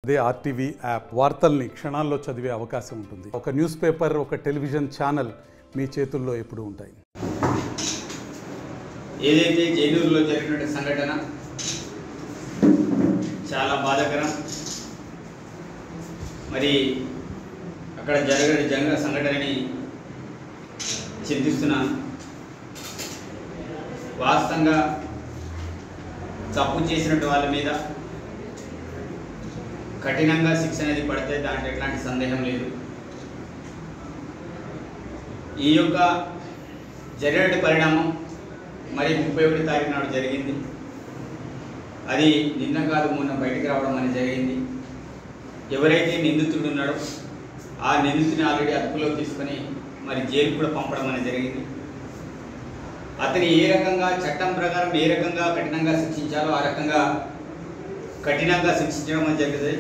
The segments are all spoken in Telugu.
అదే ఆర్టీవీ యాప్ వార్తల్ని క్షణాల్లో చదివే అవకాశం ఉంటుంది. ఒక న్యూస్ పేపర్, ఒక టెలివిజన్ ఛానల్ మీ చేతుల్లో ఎప్పుడూ ఉంటాయి. ఏదైతే జైనూరులో జరిగిన సంఘటన చాలా బాధాకరం. మరి అక్కడ జరిగిన సంఘటనని చింతిస్తున్నాను. వాస్తవంగా తప్పు చేసినట్టు వాళ్ళ మీద కఠినంగా శిక్ష అనేది పడితే దాంట్లో ఎట్లాంటి సందేహం లేదు. ఈ యొక్క జరిగిన పరిణామం మరి 31 తారీఖు నాడు జరిగింది. అది నిన్న కాదు మొన్న బయటికి రావడం అనేది జరిగింది. ఎవరైతే నిందితుడు ఉన్నాడో ఆ నిందితుని ఆల్రెడీ అదుపులో తీసుకొని మరి జైలు కూడా పంపడం అనేది జరిగింది. అతని ఏ రకంగా చట్టం ప్రకారం ఏ రకంగా కఠినంగా శిక్షించాలో ఆ రకంగా కఠినంగా శిక్షించడం అనేది జరుగుతుంది.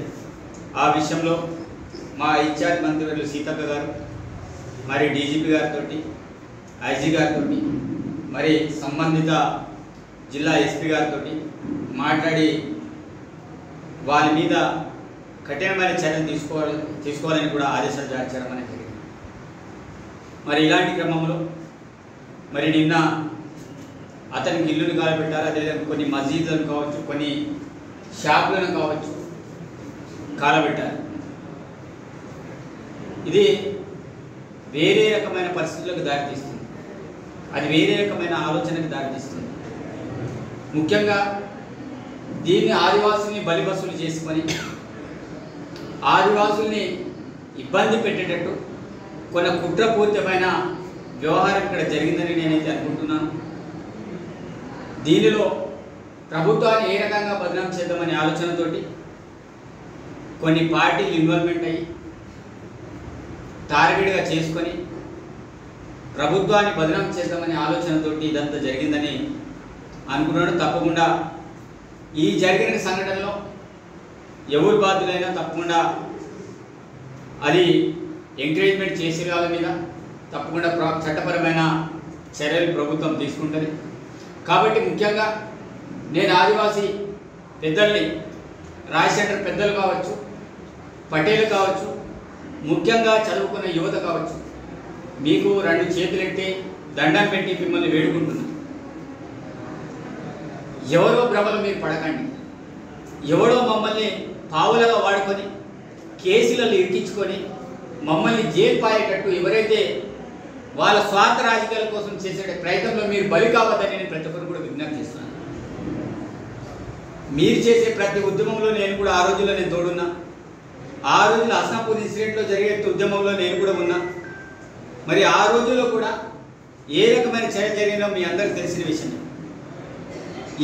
ఆ విషయంలో మా ఇన్ఛార్జ్ మంత్రివర్యులు సీతక్క గారు మరి డీజీపీ గారితో ఐజీ గారితో మరి సంబంధిత జిల్లా ఎస్పీ గారితో మాట్లాడి వాళ్ళ మీద కఠినమైన చర్యలు తీసుకోవాలని కూడా ఆదేశాలు జారీ చేయడం అనేది జరిగింది. మరి ఇలాంటి క్రమంలో మరి నిన్న అతనికి ఇల్లును కాలబెట్టారు. అదేవిధంగా కొన్ని మసీదులను కావచ్చు, కొన్ని షాపులను కావచ్చు కాలబెట్టారు. ఇది వేరే రకమైన పరిస్థితులకు దారితీస్తుంది. అది వేరే రకమైన ఆలోచనకు దారితీస్తుంది. ముఖ్యంగా దీన్ని ఆదివాసుల్ని బలిబస్సులు చేసుకొని ఆదివాసుల్ని ఇబ్బంది పెట్టేటట్టు కొన్ని కుట్రపూరితమైన వ్యవహారం ఇక్కడ జరిగిందని నేనైతే అనుకుంటున్నాను. దీనిలో ప్రభుత్వాన్ని ఏ రకంగా బదనాం చేద్దామనే ఆలోచనతోటి కొన్ని పార్టీలు ఇన్వాల్వ్మెంట్ అయ్యి టార్గెట్గా చేసుకొని ప్రభుత్వాన్ని బదనాం చేద్దామనే ఆలోచనతోటి ఇదంతా జరిగిందని అనుకున్నాడు. తప్పకుండా ఈ జరిగిన సంఘటనలో ఎవరు బాధ్యులైనా తప్పకుండా అది ఎంకరేజ్మెంట్ చేసే వాళ్ళ మీద తప్పకుండా చట్టపరమైన చర్యలు ప్రభుత్వం తీసుకుంటుంది. కాబట్టి ముఖ్యంగా నేను ఆదివాసీ పెద్దల్ని, రాజశేఖర్ పెద్దలు కావచ్చు, పటేల్ కావచ్చు, ముఖ్యంగా చదువుకున్న యువత కావచ్చు, మీకు 2 చేతులెట్టి దండం పెట్టి మిమ్మల్ని వేడుకుంటున్నాను. ఎవరో భ్రమలు మీరు పడకండి. ఎవడో మమ్మల్ని పావులుగా వాడుకొని కేసులలో ఇరికించుకొని మమ్మల్ని జైలు పాయేటట్టు ఎవరైతే వాళ్ళ స్వార్థ రాజకీయాల కోసం చేసే ప్రయత్నంలో మీరు బలి కావద్దని నేను ప్రతి ఒక్కరు కూడా విజ్ఞప్తి చేస్తున్నాను. మీరు చేసే ప్రతి ఉద్యమంలో నేను కూడా ఆ రోజుల్లో నేను తోడున్నా. ఆ రోజుల్లో హస్నాపూర్ ఇన్సిడెంట్లో జరిగే ఉద్యమంలో నేను కూడా ఉన్నా. మరి ఆ రోజుల్లో కూడా ఏ రకమైన చర్య జరిగిందో మీ అందరికీ తెలిసిన విషయం.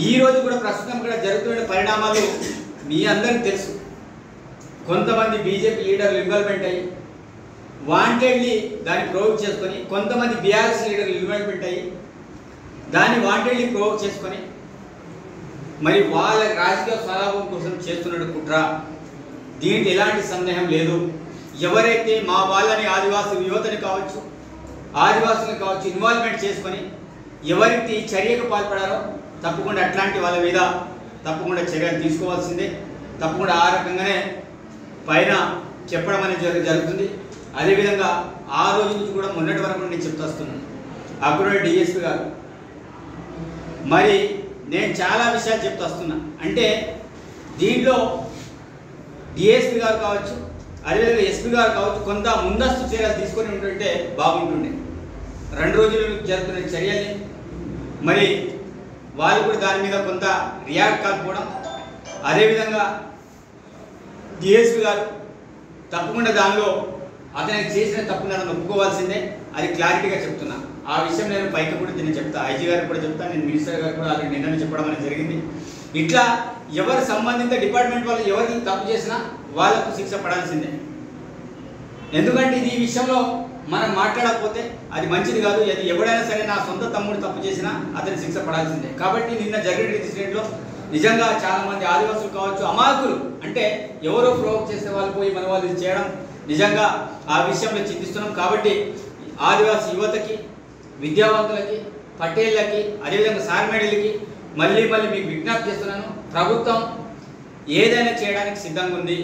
ఈ రోజు కూడా ప్రస్తుతం కూడా జరుగుతున్న పరిణామాలు మీ అందరికీ తెలుసు. కొంతమంది బీజేపీ లీడర్లు ఇన్వాల్వ్మెంట్ అయ్యి వాంటెడ్లీ దాన్ని ప్రొవోక్ చేసుకొని, కొంతమంది బీఆర్ఎస్ లీడర్లు ఇన్వాల్వ్మెంట్ అయ్యి దాన్ని వాంటెడ్లీ ప్రొవోక్ చేసుకొని మరి వాళ్ళ రాజకీయ స్వలాభం కోసం చేస్తున్న కుట్ర. దీంట్లో ఎలాంటి సందేహం లేదు. ఎవరైతే మా వాళ్ళని ఆదివాసీ యువతని కావచ్చు, ఆదివాసులను కావచ్చు ఇన్వాల్వ్మెంట్ చేసుకొని ఎవరికి చర్యకు పాల్పడారో తప్పకుండా అట్లాంటి వాళ్ళ మీద తప్పకుండా చర్యలు తీసుకోవాల్సిందే. తప్పకుండా ఆ రకంగానే పైన చెప్పడం అనేది జరుగుతుంది. అదేవిధంగా ఆ రోజు నుంచి కూడా మొన్నటి వరకు నేను చెప్తూ వస్తున్నాను. అక్రూర్ డిఎస్పీ గారు మరి నేను చాలా విషయాలు చెప్తూ వస్తున్నా. అంటే దీంట్లో డిఎస్పీ గారు కావచ్చు, అదేవిధంగా ఎస్పీ గారు కావచ్చు, కొంత ముందస్తు చర్యలు తీసుకొని ఉంటుంటే బాగుంటుండే. 2 రోజులు జరుగుతున్న చర్యల్ని మరి వాళ్ళు కూడా దాని మీద కొంత రియాక్ట్ కాకపోవడం, అదేవిధంగా డిఎస్పీ గారు తప్పకుండా దానిలో అతనికి చేసిన తప్పున ఒప్పుకోవాల్సిందే. అది క్లారిటీగా చెప్తున్నా. ఆ విషయం నేను పైకి కూడా నేను చెప్తా, ఐజీ గారికి కూడా చెప్తాను, నేను మినిస్టర్ గారికి కూడా ఆల్రెడీ నిన్న చెప్పడం అనేది జరిగింది. ఇట్లా ఎవరు సంబంధిత డిపార్ట్మెంట్ వాళ్ళు ఎవరికి తప్పు చేసినా వాళ్ళకు శిక్ష పడాల్సిందే. ఎందుకంటే ఇది ఈ విషయంలో మనం మాట్లాడకపోతే అది మంచిది కాదు. అది ఎవడైనా సరే నా సొంత తమ్ముడు తప్పు చేసినా అతని శిక్ష పడాల్సిందే. కాబట్టి నిన్న జరిగిన ఇన్సిడెంట్లో నిజంగా చాలామంది ఆదివాసులు కావచ్చు అమాయకులు, అంటే ఎవరో ప్రొవోక్ చేసే వాళ్ళు పోయి మన వాళ్ళు ఇది చేయడం నిజంగా ఆ విషయంలో చింతిస్తున్నాం. కాబట్టి ఆదివాసీ యువతకి, విద్యావంతులకి, పటేళ్ళకి, అదేవిధంగా సార్మేడీలకి మళ్ళీ మీకు విజ్ఞప్తి చేస్తున్నాను. ప్రభుత్వం ఏదైనా చేయడానికి సిద్ధంగా ఉంది.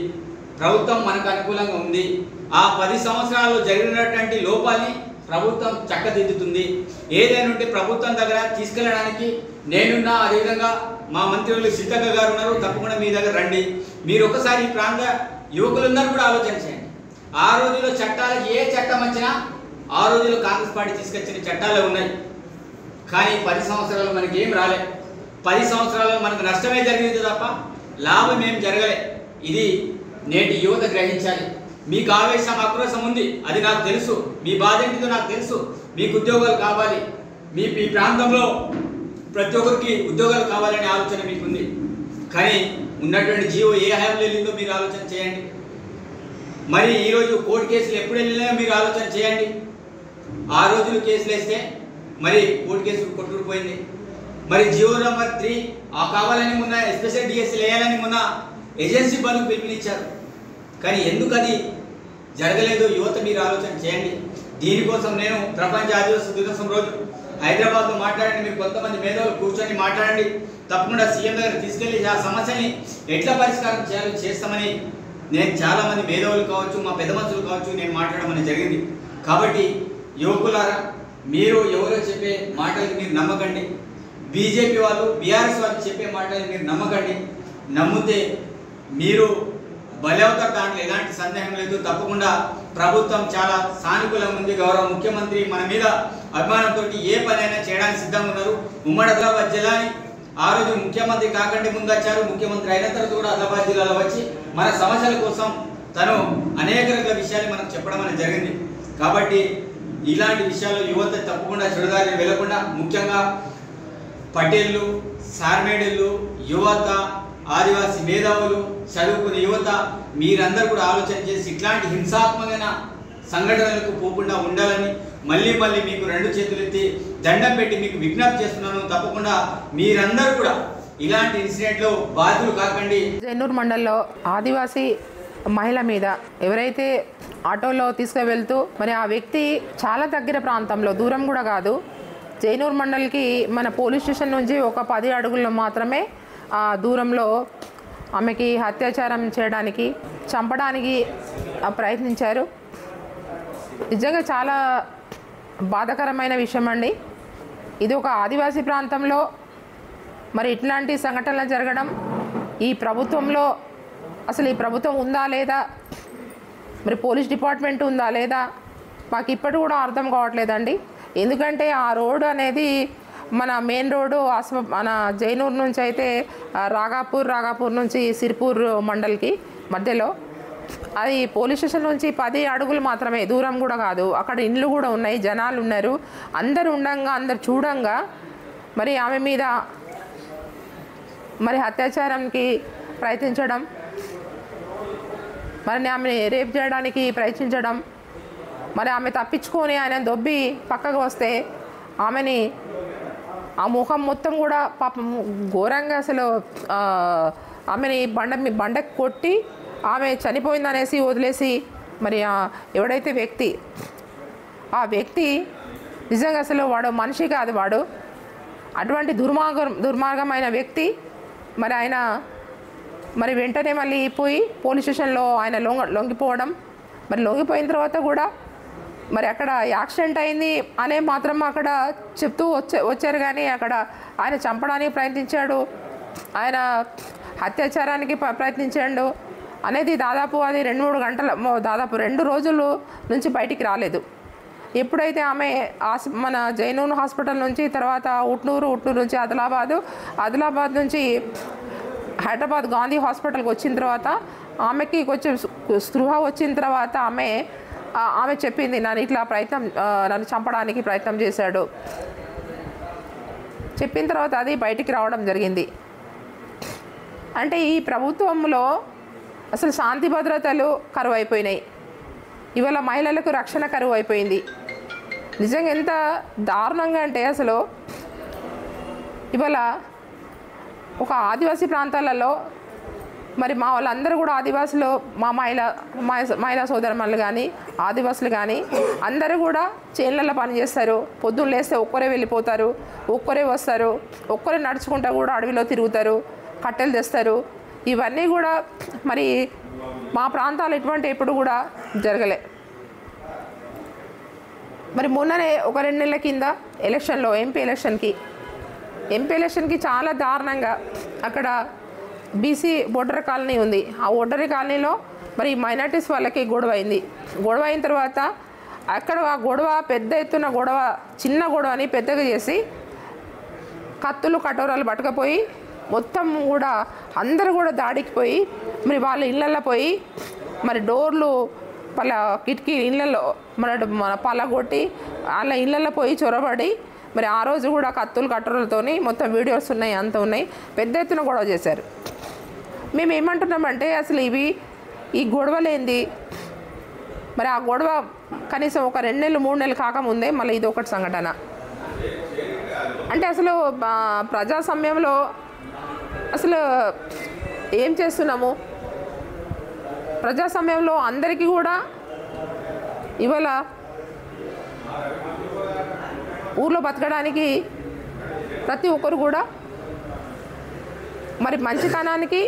ప్రభుత్వం మనకు అనుకూలంగా ఉంది. ఆ 10 సంవత్సరాల్లో జరిగినటువంటి లోపాలని ప్రభుత్వం చక్కదిద్దుతుంది. ఏదైనా ఉంటే ప్రభుత్వం దగ్గర తీసుకెళ్ళడానికి నేనున్నా, అదేవిధంగా మా మంత్రులు సిద్ధక్క గారు ఉన్నారు, తప్పకుండా మీ దగ్గర రండి. మీరు ఒకసారి ఈ ప్రాంత యువకులందరూ కూడా ఆలోచన చేయండి. ఆ రోజుల్లో చట్టాలకు ఏ చట్టం వచ్చినా ఆ రోజుల్లో కాంగ్రెస్ పార్టీ తీసుకొచ్చిన చట్టాలే ఉన్నాయి. కానీ 10 సంవత్సరాలు మనకి ఏం రాలే. 10 సంవత్సరాల్లో మనకు నష్టమే జరిగింది తప్ప లాభం ఏం జరగలే. ఇది నేటి యువత గ్రహించాలి. మీకు ఆవేశం, ఆక్రోశం ఉంది, అది నాకు తెలుసు. మీ బాధ ఏంటిదో నాకు తెలుసు. మీకు ఉద్యోగాలు కావాలి, మీ ప్రాంతంలో ప్రతి ఒక్కరికి ఉద్యోగాలు కావాలనే ఆలోచన మీకుంది. కానీ ఉన్నటువంటి జీవో ఏ హయాంలో వెళ్ళిందో మీరు ఆలోచన చేయండి. మరి ఈరోజు కోర్టు కేసులు ఎప్పుడు వెళ్ళినాయో మీరు ఆలోచన చేయండి. ఆ రోజులు కేసులు వేస్తే మరి కోర్టు కేసులు కొట్టుకుపోయింది. మరి జియో నెంబర్ 3 కావాలని మొన్న ఎస్పెషల్ డిఎస్సీలు వేయాలని మొన్న ఏజెన్సీ బంధుకు పిలుపునిచ్చారు. కానీ ఎందుకు అది జరగలేదు? యువత మీరు ఆలోచన చేయండి. దీనికోసం నేను ప్రపంచ ఆదివాసీ దినోత్సవం రోజు హైదరాబాద్లో మాట్లాడండి. మీరు కొంతమంది మేధావులు కూర్చొని మాట్లాడండి. తప్పకుండా సీఎం దగ్గర తీసుకెళ్ళి ఆ సమస్యని ఎట్లా పరిష్కారం చేయాలో చేస్తామని నేను చాలామంది మేధావులు కావచ్చు, మా పెద్ద మనుషులు కావచ్చు, నేను మాట్లాడడం అనేది జరిగింది. కాబట్టి యువకులారా, మీరు ఎవరో చెప్పే మాటలు మీరు నమ్మకండి. బీజేపీ వాళ్ళు, బీఆర్ఎస్ వాళ్ళు చెప్పే మాటలు మీరు నమ్మకండి. నమ్మితే మీరు బలి అవుతారు, దాంట్లో ఎలాంటి సందేహం లేదు. తప్పకుండా ప్రభుత్వం చాలా సానుకూలంగా ఉంది. గౌరవ ముఖ్యమంత్రి మన మీద అభిమానంతో ఏ పనైనా చేయడానికి సిద్ధంగా ఉన్నారు. ఉమ్మడి ఆదిలాబాద్ జిల్లాని ఆ రోజు ముఖ్యమంత్రి కాకంటే ముందు వచ్చారు. ముఖ్యమంత్రి అయిన తర్వాత కూడా ఆదిలాబాద్ జిల్లాలో వచ్చి మన సమస్యల కోసం తను అనేక రకాల విషయాలు మనకు చెప్పడం అనేది జరిగింది. కాబట్టి ఇలాంటి విషయాలు యువత తప్పకుండా చెడుదారిని వెళ్లకుండా, ముఖ్యంగా పటేళ్ళు, సార్మేడులు, యువత, ఆదివాసీ మేధావులు, చదువుకునే యువత మీరందరూ కూడా ఆలోచన చేసి ఇట్లాంటి హింసాత్మకమైన సంఘటనలకు పోకుండా ఉండాలని మళ్ళీ మీకు 2 చేతులు ఎత్తి దండం పెట్టి మీకు విజ్ఞప్తి చేస్తున్నాను. తప్పకుండా మీరందరూ కూడా ఇలాంటి ఇన్సిడెంట్లో బాధ్యులు కాకండి. జైనూర్ మండల్లో ఆదివాసీ మహిళ మీద ఎవరైతే ఆటోలో తీసుకువెళ్తూ మరి ఆ వ్యక్తి చాలా దగ్గర ప్రాంతంలో, దూరం కూడా కాదు, జైనూర్ మండల్కి మన పోలీస్ స్టేషన్ నుంచి ఒక 10 అడుగుల్లో మాత్రమే ఆ దూరంలో ఆమెకి అత్యాచారం చేయడానికి, చంపడానికి ప్రయత్నించారు. నిజంగా చాలా బాధాకరమైన విషయం అండి. ఇది ఒక ఆదివాసీ ప్రాంతంలో మరి ఇట్లాంటి సంఘటనలు జరగడం, ఈ ప్రభుత్వంలో అసలు ఈ ప్రభుత్వం ఉందా లేదా, మరి పోలీస్ డిపార్ట్మెంట్ ఉందా లేదా, మాకు ఇప్పటి కూడా అర్థం కావట్లేదండి. ఎందుకంటే ఆ రోడ్డు అనేది మన మెయిన్ రోడ్డు మన జైనూర్ నుంచి అయితే రాగాపూర్ నుంచి సిర్పూర్ మండల్కి మధ్యలో, అది పోలీస్ స్టేషన్ నుంచి 10 అడుగులు మాత్రమే, దూరం కూడా కాదు. అక్కడ ఇండ్లు కూడా ఉన్నాయి, జనాలు ఉన్నారు. అందరు ఉండంగా, అందరు చూడంగా మరి ఆమె మీద మరి అత్యాచారానికి ప్రయత్నించడం, మరి ఆమె రేప్ చేయడానికి ప్రయత్నించడం, మరి ఆమె తప్పించుకొని ఆయన దొబ్బి పక్కకు వస్తే ఆమెని ఆ ముఖం మొత్తం కూడా పాపం ఘోరంగా అసలు ఆమెని బండకు కొట్టి ఆమె చనిపోయిందనేసి వదిలేసి, మరి ఎవడైతే వ్యక్తి, ఆ వ్యక్తి నిజంగా అసలు వాడు మనిషి కాదు, వాడు అటువంటి దుర్మార్గమైన వ్యక్తి. మరి ఆయన మరి వెంటనే మళ్ళీ పోయి పోలీస్ స్టేషన్లో ఆయన లొంగిపోవడం, మరి లొంగిపోయిన తర్వాత కూడా మరి అక్కడ యాక్సిడెంట్ అయింది అనే మాత్రం అక్కడ చెప్తూ వచ్చారు. కానీ అక్కడ ఆయన చంపడానికి ప్రయత్నించాడు, ఆయన అత్యాచారానికి ప్రయత్నించాడు అనేది దాదాపు అది 2-3 గంటల, దాదాపు 2 రోజుల నుంచి బయటికి రాలేదు. ఎప్పుడైతే ఆమె మన జైనూర్ హాస్పిటల్ నుంచి, తర్వాత ఉట్నూరు నుంచి ఆదిలాబాద్ నుంచి హైదరాబాద్ గాంధీ హాస్పిటల్కి వచ్చిన తర్వాత ఆమెకి కొంచెం స్పృహ వచ్చిన తర్వాత ఆమె చెప్పింది, నన్ను చంపడానికి ప్రయత్నం చేశాడు. చెప్పిన తర్వాత అది బయటికి రావడం జరిగింది. అంటే ఈ ప్రభుత్వంలో అసలు శాంతి భద్రతలు కరువు అయిపోయినాయి. ఇవాళ మహిళలకు రక్షణ కరువు అయిపోయింది. నిజంగా ఎంత దారుణంగా అంటే అసలు ఇవాళ ఒక ఆదివాసీ ప్రాంతాలలో మరి మా వాళ్ళందరూ కూడా ఆదివాసులు, మా మహిళా సోదరమణులు కానీ ఆదివాసులు కానీ అందరూ కూడా చేన్లలో పనిచేస్తారు. పొద్దున్న లేస్తే ఒక్కరే వెళ్ళిపోతారు, ఒక్కరే వస్తారు, ఒక్కరే నడుచుకుంటూ కూడా అడవిలో తిరుగుతారు, కట్టెలు తెస్తారు. ఇవన్నీ కూడా మరి మా ప్రాంతాలు ఇటువంటి ఎప్పుడు కూడా జరగలే. మరి మొన్ననే ఒక 2 నెలల కింద ఎలక్షన్లో ఎంపీ ఎలక్షన్కి చాలా దారుణంగా అక్కడ బీసీ బోర్డర్ కాలనీ ఉంది. ఆ బోర్డర్ కాలనీలో మరి మైనార్టీస్ వాళ్ళకి గొడవ అయిన తర్వాత అక్కడ ఆ గొడవ పెద్ద ఎత్తున చిన్న గొడవని పెద్దగా చేసి కత్తులు కటోరాలు పట్టుకపోయి మొత్తం కూడా అందరూ కూడా దాడికి పోయి మరి వాళ్ళ ఇళ్ళల్లో పోయి మరి డోర్లు కిటికీ ఇళ్ళల్లో మన పలగొట్టి వాళ్ళ ఇళ్ళల్లో పోయి చొరబడి మరి ఆ రోజు కూడా కత్తులు కట్టరులతోని మొత్తం వీడియోస్ ఉన్నాయి, అంత ఉన్నాయి, పెద్ద ఎత్తున గొడవ చేశారు. మేము ఏమంటున్నామంటే అసలు ఈ గొడవలేంది? మరి ఆ గొడవ కనీసం ఒక 2 నెలలు 3 నెలలు కాకముందే మళ్ళీ ఇది ఒకటి సంఘటన. అంటే అసలు ప్రజాస్వామ్యంలో అసలు ఏం చేస్తున్నాము? ప్రజాస్వామ్యంలో అందరికీ కూడా ఇవాళ ఊర్లో బతకడానికి ప్రతి ఒక్కరు కూడా మరి మంచితనానికి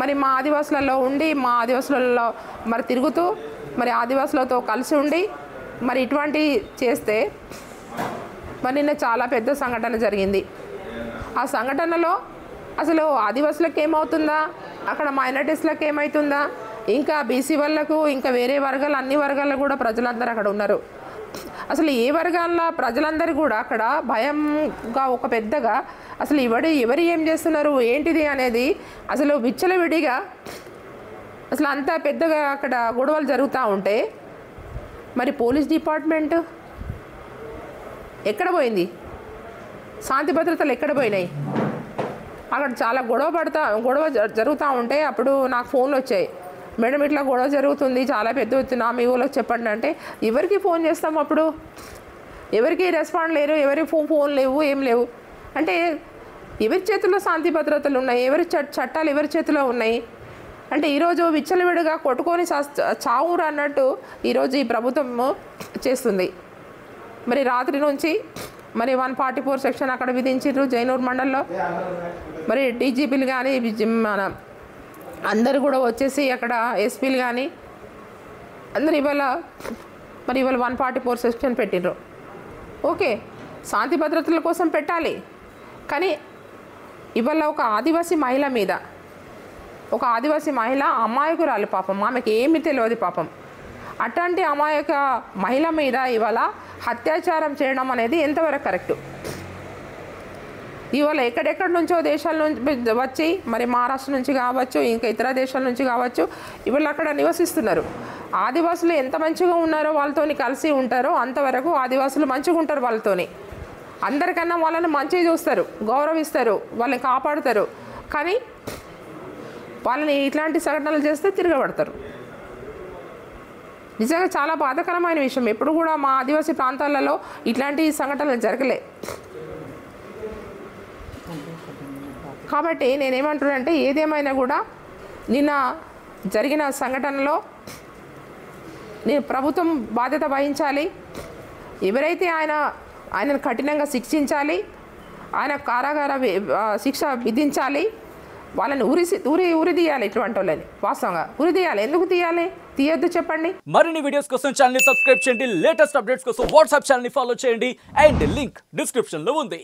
మరి మా ఆదివాసులలో ఉండి మా ఆదివాసులలో మరి తిరుగుతూ మరి ఆదివాసులతో కలిసి ఉండి మరి ఇటువంటి చేస్తే మరి నిన్న చాలా పెద్ద సంఘటన జరిగింది. ఆ సంఘటనలో అసలు ఆదివాసులకు ఏమవుతుందా, అక్కడ మైనారిటీస్లకు ఏమవుతుందా, ఇంకా బీసీ వాళ్ళకు ఇంకా వేరే వర్గాలు అన్ని వర్గాల్లో కూడా ప్రజలందరూ అక్కడ ఉన్నారు. అసలు ఏ వర్గాల ప్రజలందరూ కూడా అక్కడ భయంగా ఒక పెద్దగా అసలు ఎవరు ఏం చేస్తున్నారు ఏంటిది అనేది అసలు విచ్చలవిడిగా అసలు అంత పెద్దగా అక్కడ గొడవలు జరుగుతూ ఉంటే మరి పోలీస్ డిపార్ట్మెంట్ ఎక్కడ పోయింది? శాంతి భద్రతలు ఎక్కడ పోయినాయి? అక్కడ చాలా గొడవ జరుగుతూ ఉంటే అప్పుడు నాకు ఫోన్లు వచ్చాయి, మేడం ఇట్లా గొడవ జరుగుతుంది చాలా పెద్ద ఎత్తున మీ ఊళ్ళకి చెప్పండి అంటే ఎవరికి ఫోన్ చేస్తాం? అప్పుడు ఎవరికి రెస్పాండ్ లేరు, ఎవరికి ఫోన్ లేవు, ఏం లేవు. అంటే ఎవరి చేతిలో శాంతి భద్రతలు ఉన్నాయి? ఎవరి చట్టాలు ఎవరి చేతిలో ఉన్నాయి? అంటే ఈరోజు విచ్చలవిడిగా కొట్టుకొని చావురు అన్నట్టు ఈరోజు ఈ ప్రభుత్వం చేస్తుంది. మరి రాత్రి నుంచి మరి 144 సెక్షన్ అక్కడ విధించారు జైనూర్ మండల్లో. మరి డీజీపీలు కానీ మన అందరు కూడా వచ్చేసి అక్కడ ఎస్పీలు కానీ అందరు ఇవాళ 144 సెక్షన్ పెట్టిండ్రు. ఓకే, శాంతి భద్రతల కోసం పెట్టాలి, కానీ ఇవాళ ఒక ఆదివాసీ మహిళ మీద ఒక ఆదివాసీ మహిళ అమాయకురాలు పాపం, ఆమెకి ఏమీ తెలియదు పాపం. అట్లాంటి అమాయక మహిళ మీద ఇవాళ అత్యాచారం చేయడం అనేది ఎంతవరకు కరెక్టు? ఇవాళ ఎక్కడెక్కడి నుంచో దేశాల నుంచి వచ్చి మరి మహారాష్ట్ర నుంచి కావచ్చు, ఇంకా ఇతర దేశాల నుంచి కావచ్చు, ఇవాళ అక్కడ నివసిస్తున్నారు. ఆదివాసులు ఎంత మంచిగా ఉన్నారో వాళ్ళతోని కలిసి ఉంటారో అంతవరకు ఆదివాసులు మంచిగా ఉంటారు. వాళ్ళతోని అందరికన్నా వాళ్ళని మంచిగా చూస్తారు, గౌరవిస్తారు, వాళ్ళని కాపాడుతారు. కానీ వాళ్ళని ఇట్లాంటి సంఘటనలు చేస్తే తిరగబడతారు. నిజంగా చాలా బాధాకరమైన విషయం. ఎప్పుడు కూడా మా ఆదివాసీ ప్రాంతాలలో ఇట్లాంటి సంఘటనలు జరగలే. కాబట్టి నేనేమంటున్నానంటే ఏదేమైనా కూడా నిన్న జరిగిన సంఘటనలో ప్రభుత్వం బాధ్యత వహించాలి. ఎవరైతే ఆయనను కఠినంగా శిక్షించాలి, ఆయన కారాగార శిక్ష విధించాలి. వాళ్ళని ఉరి తీయాలి. ఇటువంటి వాళ్ళని వాస్తవంగా ఉరి తీయాలి. ఎందుకు తీయొద్దు చెప్పండి. మరిన్ని వీడియోస్ కోసం ఛానల్ ని సబ్స్క్రైబ్ చేయండి. లేటెస్ట్ అప్డేట్స్ కోసం వాట్సాప్ ఛానల్ ని ఫాలో చేయండి. అండ్ లింక్ డిస్క్రిప్షన్ లో ఉంది.